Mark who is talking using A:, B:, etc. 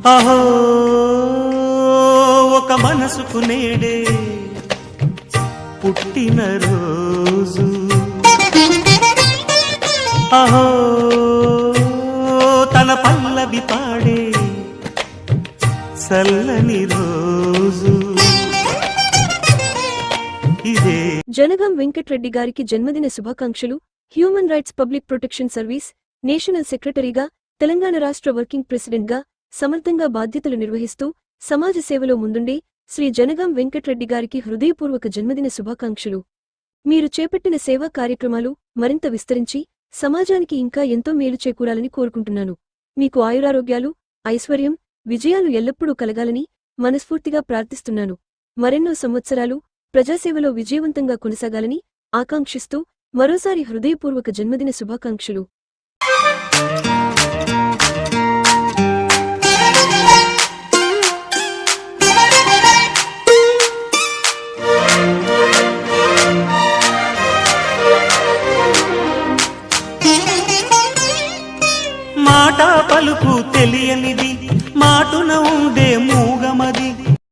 A: అహో ఒక మనసుకు నేడే పుట్టిన రోజు, అహో తన పల్లవి పాడే చల్లని రోజు ఇదే.
B: జనగాం వెంకట్రెడ్డి గారికి జన్మదిన శుభాకాంక్షలు. Human rights public protection service national సెక్రటరీగా, తెలంగాణ రాష్ట్ర వర్కింగ్ ప్రెసిడెంట్గా సమర్థంగా బాధ్యతలు నిర్వహిస్తూ సమాజ సేవలో ముందుండే శ్రీ జనగాం వెంకట్రెడ్డి గారికి హృదయపూర్వక జన్మదిన శుభాకాంక్షలు. మీరు చేపట్టిన సేవా కార్యక్రమాలు మరింత విస్తరించి సమాజానికి ఇంకా ఎంతో మేలు చేకూరాలని కోరుకుంటున్నాను. మీకు ఆయురారోగ్యాలు, ఐశ్వర్యం, విజయాలు ఎల్లప్పుడూ కలగాలని మనస్ఫూర్తిగా ప్రార్థిస్తున్నాను. మరెన్నో సంవత్సరాలు ప్రజాసేవలో విజయవంతంగా కొనసాగాలని ఆకాంక్షిస్తూ మరోసారి హృదయపూర్వక జన్మదిన శుభాకాంక్షలు.
A: మాట పలుకు తెలియనిది, మాటున ఉండే మూగమది,